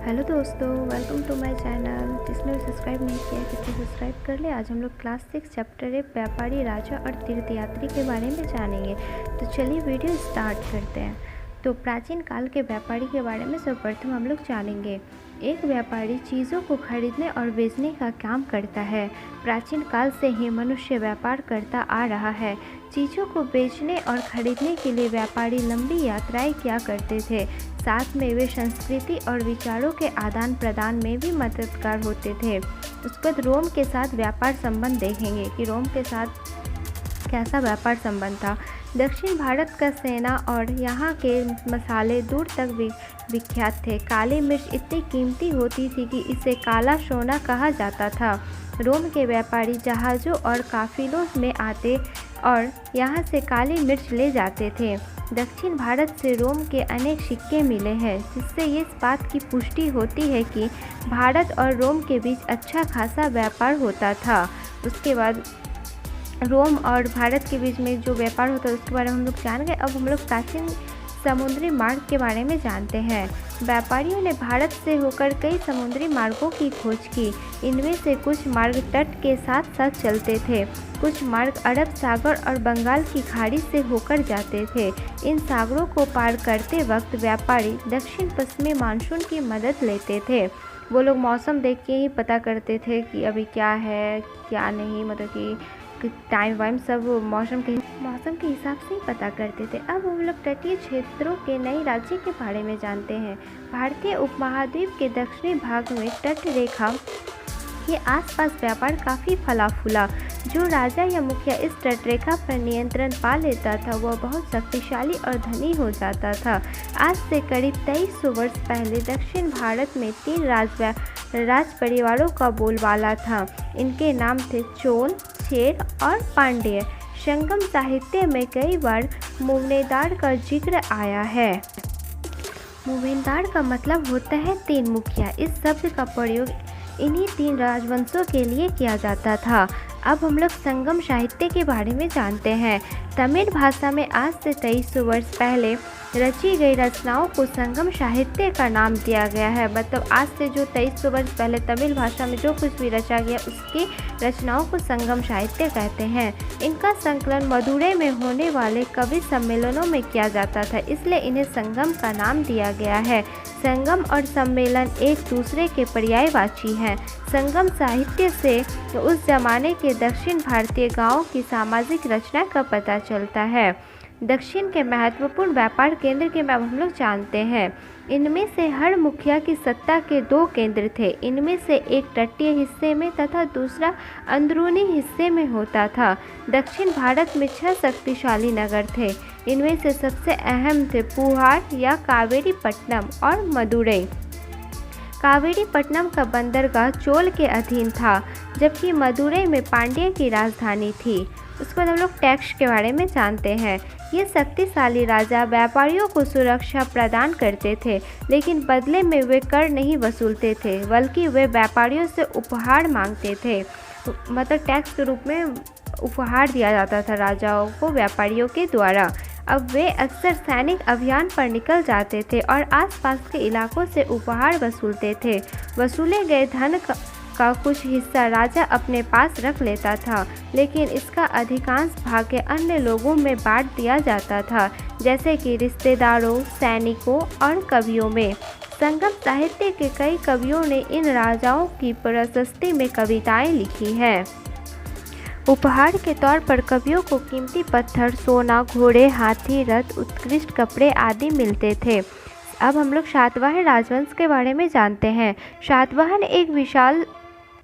Hello दोस्तों, welcome to my channel. जिसने भी सब्सक्राइब नहीं किया है कृपया सब्सक्राइब कर ले। आज हम लोग क्लास 6 चैप्टर 1 व्यापारी, राजा और तीर्थयात्री के बारे में जानेंगे। तो चलिए वीडियो स्टार्ट करते हैं। तो प्राचीन काल के व्यापारी के बारे में सर्वप्रथम हम लोग जानेंगे। एक व्यापारी चीज़ों को खरीदने और बेचने का काम करता है। प्राचीन काल से ही मनुष्य व्यापार करता आ रहा है। चीज़ों को बेचने और खरीदने के लिए व्यापारी लंबी यात्राएं किया करते थे। साथ में वे संस्कृति और विचारों के आदान प्रदान में भी मददगार होते थे। उसके बाद रोम के साथ व्यापार संबंध देखेंगे कि रोम के साथ कैसा व्यापार संबंध था। दक्षिण भारत का सेना और यहाँ के मसाले दूर तक विख्यात थे। काली मिर्च इतनी कीमती होती थी कि इसे काला सोना कहा जाता था। रोम के व्यापारी जहाज़ों और काफिलों में आते और यहाँ से काली मिर्च ले जाते थे। दक्षिण भारत से रोम के अनेक सिक्के मिले हैं, जिससे इस बात की पुष्टि होती है कि भारत और रोम के बीच अच्छा खासा व्यापार होता था। उसके बाद रोम और भारत के बीच में जो व्यापार होता है उसके बारे में हम लोग जान गए। अब हम लोग प्राचीन समुद्री मार्ग के बारे में जानते हैं। व्यापारियों ने भारत से होकर कई समुद्री मार्गों की खोज की। इनमें से कुछ मार्ग तट के साथ साथ चलते थे, कुछ मार्ग अरब सागर और बंगाल की खाड़ी से होकर जाते थे। इन सागरों को पार करते वक्त व्यापारी दक्षिण पश्चिमी मानसून की मदद लेते थे। वो लोग मौसम देख के ही पता करते थे कि अभी क्या है क्या नहीं, मतलब कि टाइम वाइम सब मौसम के हिसाब से ही पता करते थे। अब हम लोग तटीय क्षेत्रों के नए राज्य के बारे में जानते हैं। भारतीय उपमहाद्वीप के दक्षिणी भाग में तट रेखा के आसपास व्यापार काफ़ी फला फूला। जो राजा या मुखिया इस तटरेखा पर नियंत्रण पा लेता था वह बहुत शक्तिशाली और धनी हो जाता था। आज से करीब 2300 वर्ष पहले दक्षिण भारत में 3 राज परिवारों का बोलबाला था। इनके नाम थे चोल, चेर और पांड्य। संगम साहित्य में कई बार मूवनेदार का जिक्र आया है। मूवनेदार का मतलब होता है 3 मुखिया। इस शब्द का प्रयोग इन्हीं 3 राजवंशों के लिए किया जाता था। अब हम लोग संगम साहित्य के बारे में जानते हैं। तमिल भाषा में आज से 2300 वर्ष पहले रची गई रचनाओं को संगम साहित्य का नाम दिया गया है। मतलब आज से जो 2300 वर्ष पहले तमिल भाषा में जो कुछ भी रचा गया उसकी रचनाओं को संगम साहित्य कहते हैं। इनका संकलन मदुरै में होने वाले कवि सम्मेलनों में किया जाता था, इसलिए इन्हें संगम का नाम दिया गया है। संगम और सम्मेलन एक दूसरे के पर्यायवाची हैं। संगम साहित्य से उस जमाने के दक्षिण भारतीय गांवों की सामाजिक रचना का पता चलता है। दक्षिण के महत्वपूर्ण व्यापार केंद्र के बारे में हम लोग जानते हैं। इनमें से हर मुखिया की सत्ता के 2 केंद्र थे। इनमें से एक तटीय हिस्से में तथा दूसरा अंदरूनी हिस्से में होता था। दक्षिण भारत में 6 शक्तिशाली नगर थे। इनमें से सबसे अहम थे पुहार या कावेरीपट्टनम और मदुरै। कावेरीपट्टनम का बंदरगाह चोल के अधीन था, जबकि मदुरै में पांड्य की राजधानी थी। उसके बाद हम लोग टैक्स के बारे में जानते हैं। ये शक्तिशाली राजा व्यापारियों को सुरक्षा प्रदान करते थे, लेकिन बदले में वे कर नहीं वसूलते थे, बल्कि वे व्यापारियों से उपहार मांगते थे। मतलब टैक्स के रूप में उपहार दिया जाता था राजाओं को व्यापारियों के द्वारा। अब वे अक्सर सैनिक अभियान पर निकल जाते थे और आसपास के इलाकों से उपहार वसूलते थे। वसूले गए धन का कुछ हिस्सा राजा अपने पास रख लेता था, लेकिन इसका अधिकांश भाग अन्य लोगों में बांट दिया जाता था, जैसे कि रिश्तेदारों, सैनिकों और कवियों में। संगम साहित्य के कई कवियों ने इन राजाओं की प्रशस्ति में कविताएं लिखी हैं। उपहार के तौर पर कवियों को कीमती पत्थर, सोना, घोड़े, हाथी, रथ, उत्कृष्ट कपड़े आदि मिलते थे। अब हम लोग सातवाहन राजवंश के बारे में जानते हैं। सातवाहन एक विशाल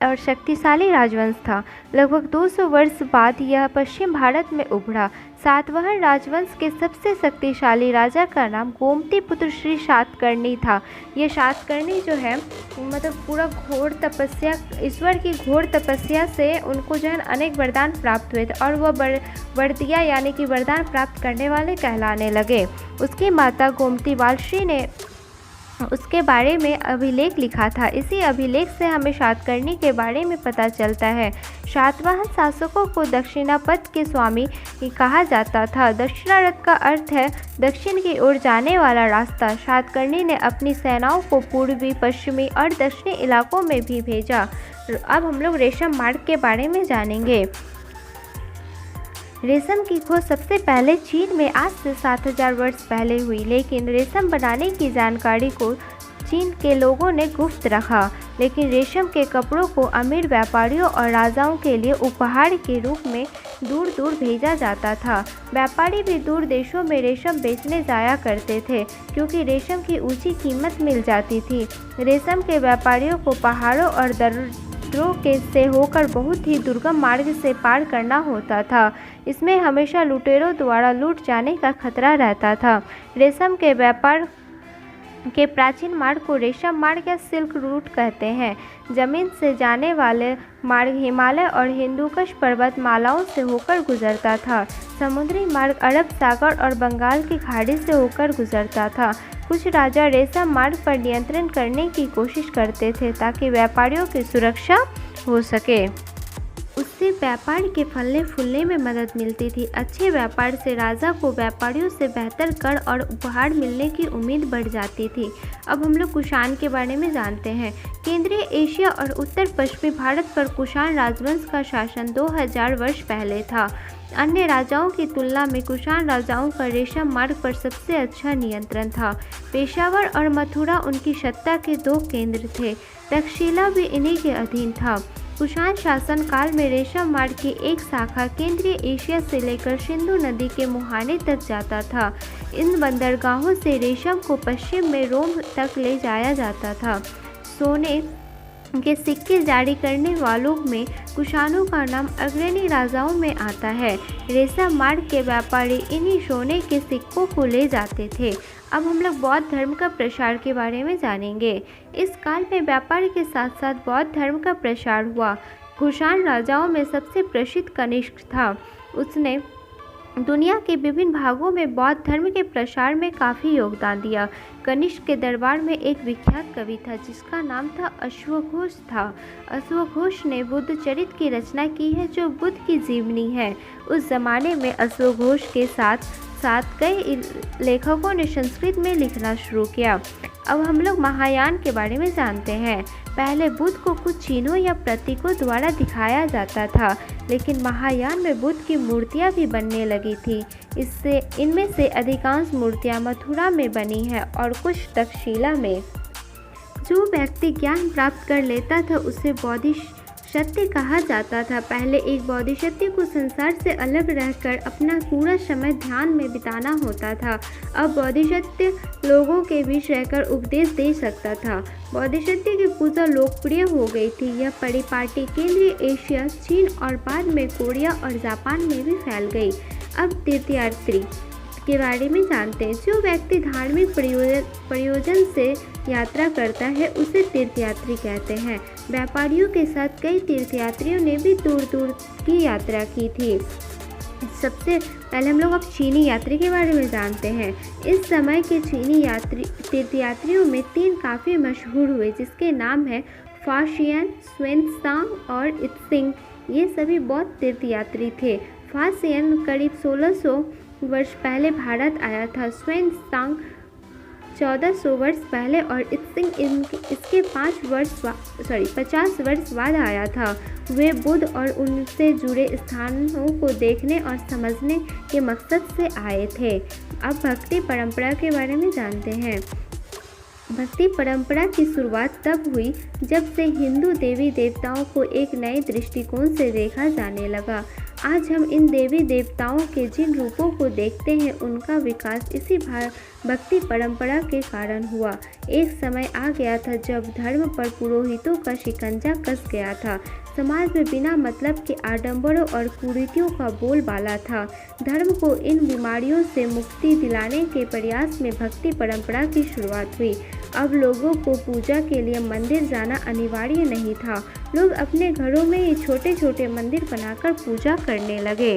और शक्तिशाली राजवंश था। लगभग 200 वर्ष बाद यह पश्चिम भारत में उभरा। सातवाहन राजवंश के सबसे शक्तिशाली राजा का नाम गोमती पुत्र श्री सातकर्णी था। ये सातकर्णी जो है मतलब पूरा घोर तपस्या, ईश्वर की घोर तपस्या से उनको जो है अनेक वरदान प्राप्त हुए थे और वह वरदिया यानी कि वरदान प्राप्त करने वाले कहलाने लगे। उसकी माता गोमती वालश्री ने उसके बारे में अभिलेख लिखा था। इसी अभिलेख से हमें सातकर्णी के बारे में पता चलता है। सातवाहन शासकों को दक्षिणापथ के स्वामी कहा जाता था। दक्षिणारथ का अर्थ है दक्षिण की ओर जाने वाला रास्ता। सातकर्णी ने अपनी सेनाओं को पूर्वी, पश्चिमी और दक्षिणी इलाकों में भी भेजा। अब हम लोग रेशम मार्ग के बारे में जानेंगे। रेशम की खोज सबसे पहले चीन में आज से 7000 वर्ष पहले हुई, लेकिन रेशम बनाने की जानकारी को चीन के लोगों ने गुप्त रखा। लेकिन रेशम के कपड़ों को अमीर व्यापारियों और राजाओं के लिए उपहार के रूप में दूर दूर भेजा जाता था। व्यापारी भी दूर देशों में रेशम बेचने जाया करते थे, क्योंकि रेशम की ऊंची कीमत मिल जाती थी। रेशम के व्यापारियों को पहाड़ों और दर्रों के से होकर बहुत ही दुर्गम मार्ग से पार करना होता था। इसमें हमेशा लुटेरों द्वारा लूट जाने का खतरा रहता था। रेशम के व्यापार के प्राचीन मार्ग को रेशम मार्ग या सिल्क रूट कहते हैं। जमीन से जाने वाले मार्ग हिमालय और हिंदुकुश पर्वतमालाओं से होकर गुजरता था। समुद्री मार्ग अरब सागर और बंगाल की खाड़ी से होकर गुजरता था। कुछ राजा रेशम मार्ग पर नियंत्रण करने की कोशिश करते थे ताकि व्यापारियों की सुरक्षा हो सके। उससे व्यापार के फलने फूलने में मदद मिलती थी। अच्छे व्यापार से राजा को व्यापारियों से बेहतर कर और उपहार मिलने की उम्मीद बढ़ जाती थी। अब हम लोग कुषाण के बारे में जानते हैं। केंद्रीय एशिया और उत्तर पश्चिमी भारत पर कुषाण राजवंश का शासन 2000 वर्ष पहले था। अन्य राजाओं की तुलना में कुषाण राजाओं का रेशम मार्ग पर सबसे अच्छा नियंत्रण था। पेशावर और मथुरा उनकी सत्ता के 2 केंद्र थे। तक्षशिला भी इन्हीं के अधीन था। कुषाण शासन काल में रेशम मार्ग की एक शाखा केंद्रीय एशिया से लेकर सिंधु नदी के मुहाने तक जाता था। इन बंदरगाहों से रेशम को पश्चिम में रोम तक ले जाया जाता था। सोने के सिक्के जारी करने वालों में कुषाणों का नाम अग्रणी राजाओं में आता है। रेशम मार्ग के व्यापारी इन्हीं सोने के सिक्कों को ले जाते थे। अब हम लोग बौद्ध धर्म का प्रसार के बारे में जानेंगे। इस काल में व्यापार के साथ साथ बौद्ध धर्म का प्रसार हुआ। कुषाण राजाओं में सबसे प्रसिद्ध कनिष्क था। उसने दुनिया के विभिन्न भागों में बौद्ध धर्म के प्रसार में काफ़ी योगदान दिया। कनिष्क के दरबार में एक विख्यात कवि था जिसका नाम था अश्वघोष था। अश्वघोष ने बुद्ध चरित्र की रचना की है जो बुद्ध की जीवनी है। उस जमाने में अश्वघोष के साथ साथ कई लेखकों ने संस्कृत में लिखना शुरू किया। अब हम लोग महायान के बारे में जानते हैं। पहले बुद्ध को कुछ चिन्हों या प्रतीकों द्वारा दिखाया जाता था, लेकिन महायान में बुद्ध की मूर्तियां भी बनने लगी थी। इनमें से अधिकांश मूर्तियां मथुरा में बनी हैं और कुछ तक्षशिला में। जो व्यक्ति ज्ञान प्राप्त कर लेता था उसे बोधिसत्व कहा जाता था। पहले एक बोधिसत्व को संसार से अलग रहकर अपना पूरा समय ध्यान में बिताना होता था। अब बोधिसत्व लोगों के बीच रहकर उपदेश दे सकता था। बोधिसत्व की पूजा लोकप्रिय हो गई थी। यह परिपाटी केंद्रीय एशिया, चीन और बाद में कोरिया और जापान में भी फैल गई। अब तीर्थयात्री के बारे में जानते हैं। जो व्यक्ति धार्मिक प्रयोजन से यात्रा करता है उसे तीर्थयात्री कहते हैं। व्यापारियों के साथ कई तीर्थयात्रियों ने भी दूर दूर की यात्रा की थी। सबसे पहले हम लोग अब चीनी यात्री के बारे में जानते हैं। इस समय के चीनी तीर्थयात्रियों में 3 काफ़ी मशहूर हुए जिसके नाम है फाशियन, स्वान-त्सांग और इत्सिंग। ये सभी बौद्ध तीर्थयात्री थे। फाशियन करीब 1600 वर्ष पहले भारत आया था। स्वान-त्सांग 1400 वर्ष पहले और इत्सिंग इसके 50 वर्ष बाद आया था। वे बुद्ध और उनसे जुड़े स्थानों को देखने और समझने के मकसद से आए थे। अब भक्ति परंपरा के बारे में जानते हैं। भक्ति परंपरा की शुरुआत तब हुई जब से हिंदू देवी देवताओं को एक नए दृष्टिकोण से देखा जाने लगा। आज हम इन देवी देवताओं के जिन रूपों को देखते हैं उनका विकास इसी भक्ति परंपरा के कारण हुआ। एक समय आ गया था जब धर्म पर पुरोहितों का शिकंजा कस गया था। समाज में बिना मतलब के आडंबरों और कुरीतियों का बोलबाला था। धर्म को इन बीमारियों से मुक्ति दिलाने के प्रयास में भक्ति परंपरा की शुरुआत हुई। अब लोगों को पूजा के लिए मंदिर जाना अनिवार्य नहीं था। लोग अपने घरों में ही छोटे छोटे मंदिर बनाकर पूजा करने लगे।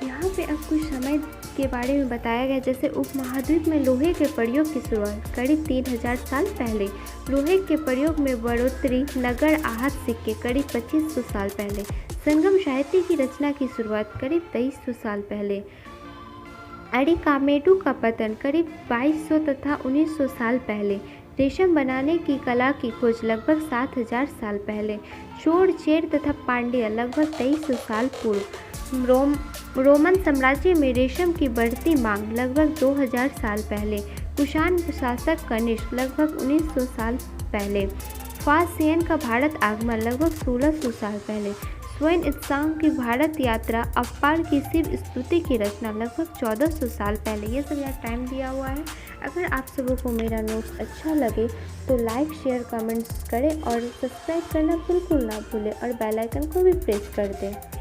यहाँ यहाँ पे अब कुछ समय के बारे में बताया गया, जैसे उपमहाद्वीप में लोहे के प्रयोग की शुरुआत करीब 3000 साल पहले। लोहे के प्रयोग में बढ़ोतरी, नगर आहत सिक्के करीब 2500 साल पहले। संगम साहित्य की रचना की शुरुआत करीब 2300 साल पहले। अरिकामेडू का पतन करीब 2200 तथा 1900 साल पहले। रेशम बनाने की कला की खोज लगभग 7000 साल पहले। चोर, चेर तथा पांड्य लगभग 2300 साल पूर्व। रोमन साम्राज्य में रेशम की बढ़ती मांग लगभग 2000 साल पहले। कुषाण शासक कनिष्क लगभग 1900 साल पहले। फासियन का भारत आगमन लगभग 1600 साल पहले। स्वयं त्सांग की भारत यात्रा, अवपार की शिव स्तुति की रचना लगभग 1400 साल पहले। ये सब यहाँ टाइम दिया हुआ है। अगर आप सबों को मेरा नोट्स अच्छा लगे तो लाइक, शेयर, कमेंट्स करें और सब्सक्राइब करना बिल्कुल ना भूलें और बेल आइकन को भी प्रेस कर दें।